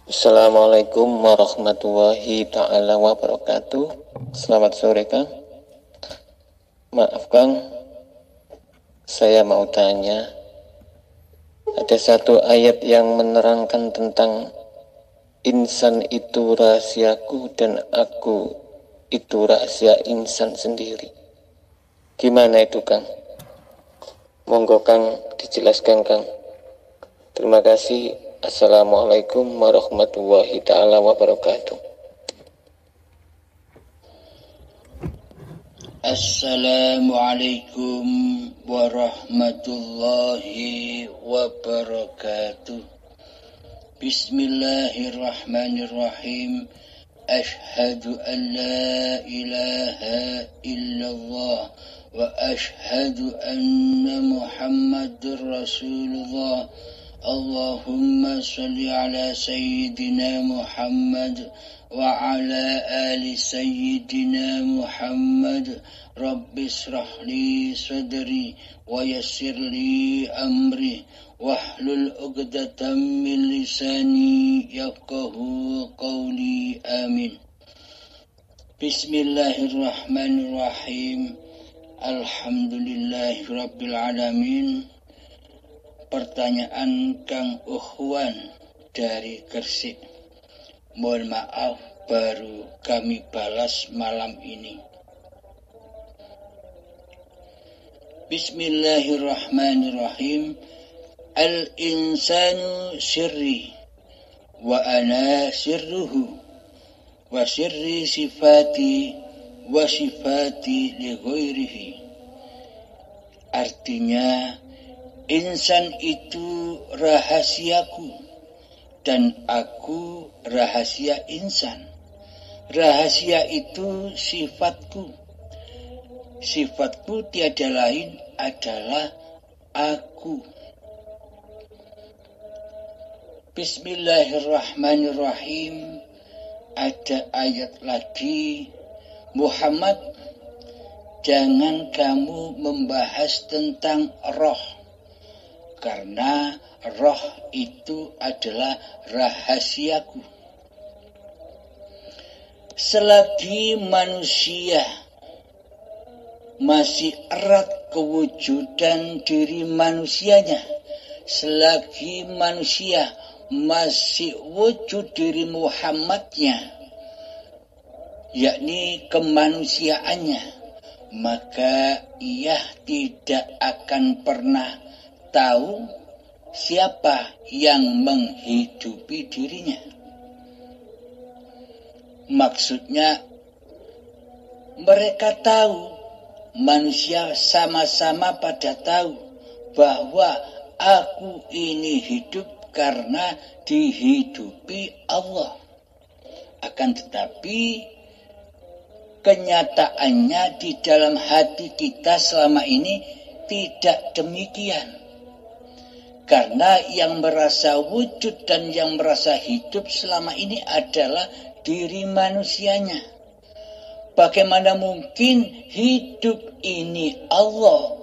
Assalamualaikum warahmatullahi ta'ala wabarakatuh. Selamat sore Kang. Maaf Kang, saya mau tanya. Ada satu ayat yang menerangkan tentang insan itu rahasiaku dan aku itu rahasia insan sendiri. Gimana itu Kang? Monggo Kang dijelaskan Kang. Terima kasih. Assalamualaikum warahmatullahi ta'ala wabarakatuh. Assalamualaikum warahmatullahi wabarakatuh. Bismillahirrahmanirrahim. Ashhadu an la ilaha illallah wa ashhadu anna Muhammadur Rasulullah. Allahumma salli ala Sayyidina Muhammad wa ala ali Sayyidina Muhammad. Rabbi israh li sadri wa yassir li amri wahlul 'uqdatam min lisani yafqahu qawli. Amin. Bismillahirrahmanirrahim. Alhamdulillahi rabbil alamin. Pertanyaan Kang Uhwan dari Gresik. Mohon maaf baru kami balas malam ini. Bismillahirrahmanirrahim. Al-insanu sirri wa ana sirruhu wa sirri sifati wa sifati li ghairihi. Artinya, insan itu rahasiaku dan aku rahasia insan. Rahasia itu sifatku. Sifatku tiada lain adalah aku. Bismillahirrahmanirrahim. Ada ayat lagi. Muhammad, jangan kamu membahas tentang roh. Karena roh itu adalah rahasiaku. Selagi manusia masih erat kewujudan diri manusianya, selagi manusia masih wujud diri Muhammadnya, yakni kemanusiaannya, maka ia tidak akan pernah tahu siapa yang menghidupi dirinya. Maksudnya, mereka tahu, manusia sama-sama pada tahu bahwa aku ini hidup karena dihidupi Allah. Akan tetapi, kenyataannya di dalam hati kita selama ini tidak demikian. Karena yang merasa wujud dan yang merasa hidup selama ini adalah diri manusianya. Bagaimana mungkin hidup ini Allah?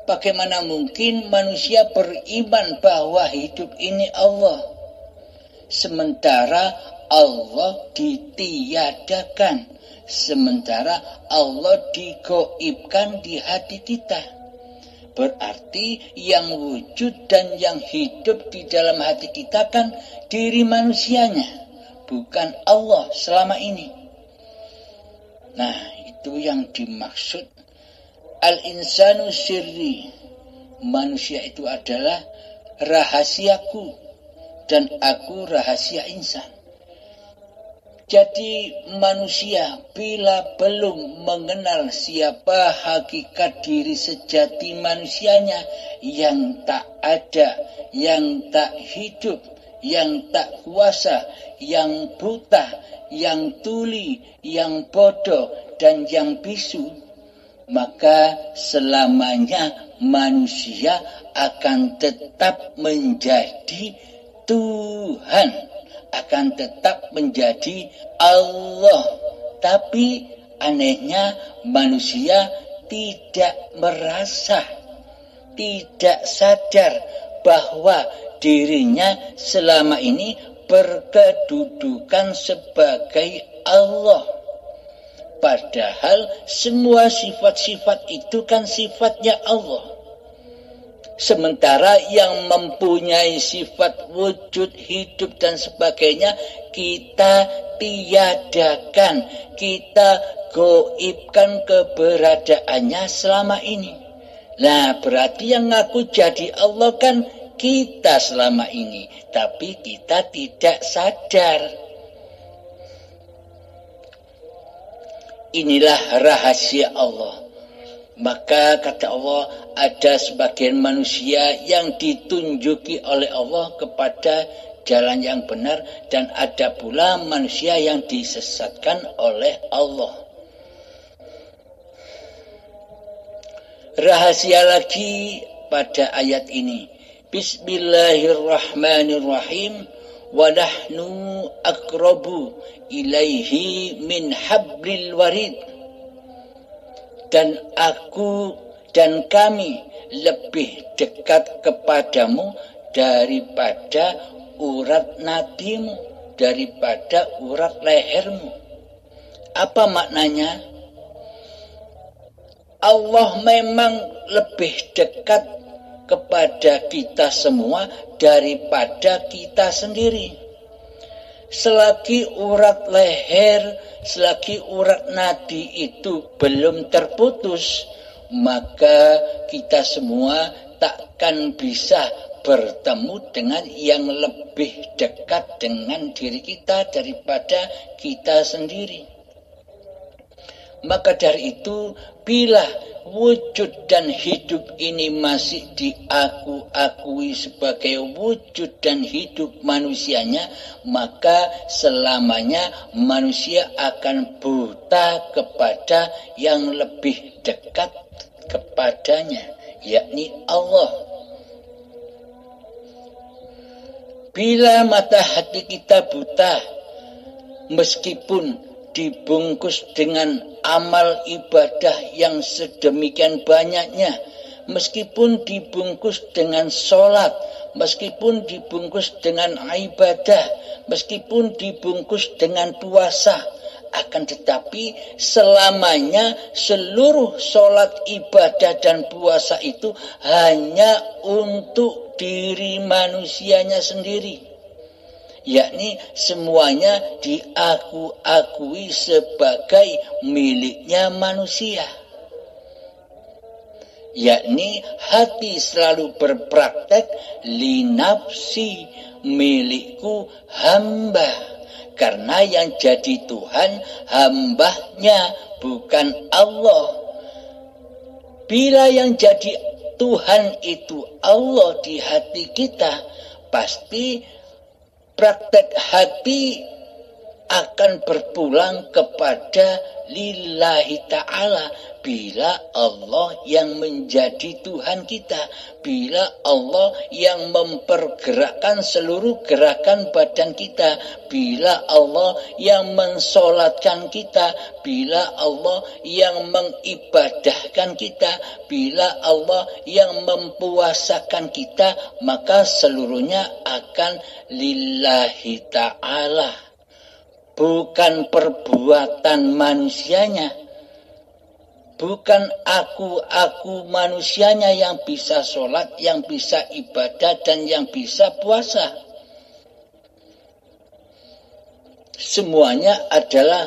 Bagaimana mungkin manusia beriman bahwa hidup ini Allah? Sementara Allah ditiadakan. Sementara Allah digoibkan di hati kita. Berarti yang wujud dan yang hidup di dalam hati kita kan diri manusianya, bukan Allah selama ini. Nah, itu yang dimaksud al-insanu sirri. Manusia itu adalah rahasiaku dan aku rahasia insan. Jadi manusia bila belum mengenal siapa hakikat diri sejati manusianya yang tak ada, yang tak hidup, yang tak kuasa, yang buta, yang tuli, yang bodoh, dan yang bisu, maka selamanya manusia akan tetap menjadi Tuhan, akan tetap menjadi Allah. Tapi anehnya manusia tidak merasa, tidak sadar bahwa dirinya selama ini berkedudukan sebagai Allah. Padahal semua sifat-sifat itu kan sifatnya Allah. Sementara yang mempunyai sifat wujud, hidup dan sebagainya kita tiadakan, kita goibkan keberadaannya selama ini. Nah, berarti yang ngaku jadi Allah kan kita selama ini, tapi kita tidak sadar. Inilah rahasia Allah. Maka kata Allah, ada sebagian manusia yang ditunjuki oleh Allah kepada jalan yang benar, dan ada pula manusia yang disesatkan oleh Allah. Rahasia lagi pada ayat ini. Bismillahirrahmanirrahim. Wa nahnu aqrabu ilaihi min hablil warid. Dan aku dan kami lebih dekat kepadamu daripada urat nadimu, daripada urat lehermu. Apa maknanya? Allah memang lebih dekat kepada kita semua daripada kita sendiri. Selagi urat leher, selagi urat nadi itu belum terputus, maka kita semua takkan bisa bertemu dengan yang lebih dekat dengan diri kita daripada kita sendiri. Maka dari itu, bila wujud dan hidup ini masih diakui sebagai wujud dan hidup manusianya, maka selamanya manusia akan buta kepada yang lebih dekat kepadanya, yakni Allah. Bila mata hati kita buta, meskipun dibungkus dengan amal ibadah yang sedemikian banyaknya, meskipun dibungkus dengan sholat, meskipun dibungkus dengan ibadah, meskipun dibungkus dengan puasa, akan tetapi selamanya seluruh sholat, ibadah dan puasa itu hanya untuk diri manusianya sendiri, yakni semuanya diakui sebagai miliknya manusia. Yakni hati selalu berpraktek linafsi, milikku hamba. Karena yang jadi Tuhan hambanya, bukan Allah. Bila yang jadi Tuhan itu Allah di hati kita, pasti praktek hati akan berpulang kepada lillahi ta'ala. Bila Allah yang menjadi Tuhan kita, bila Allah yang mempergerakkan seluruh gerakan badan kita, bila Allah yang mensolatkan kita, bila Allah yang mengibadahkan kita, bila Allah yang mempuasakan kita, maka seluruhnya akan lillahi ta'ala, bukan perbuatan manusianya. Bukan aku manusianya yang bisa sholat, yang bisa ibadah, dan yang bisa puasa. Semuanya adalah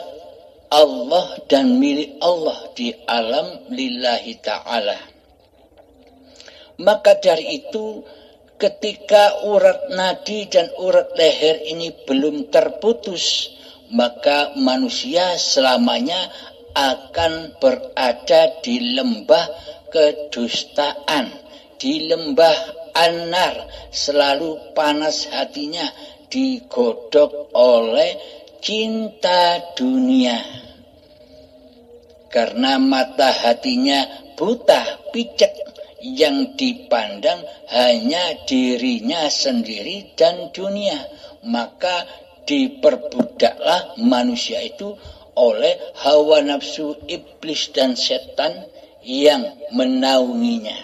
Allah dan milik Allah di alam lillahi ta'ala. Maka dari itu, ketika urat nadi dan urat leher ini belum terputus, maka manusia selamanya akan berada di lembah kedustaan, di lembah anar, selalu panas hatinya, digodok oleh cinta dunia. Karena mata hatinya buta, picek, yang dipandang hanya dirinya sendiri dan dunia, maka diperbudaklah manusia itu oleh hawa nafsu iblis dan setan yang menaunginya.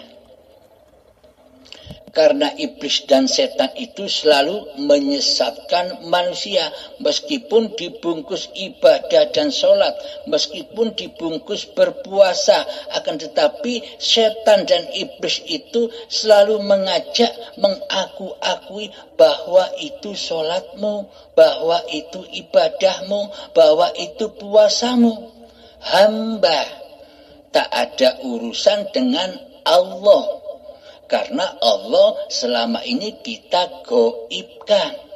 Karena iblis dan setan itu selalu menyesatkan manusia. Meskipun dibungkus ibadah dan sholat, meskipun dibungkus berpuasa, akan tetapi setan dan iblis itu selalu mengajak, mengaku-akui bahwa itu sholatmu, bahwa itu ibadahmu, bahwa itu puasamu. Hamba tak ada urusan dengan Allah. Karena Allah selama ini kita goibkan.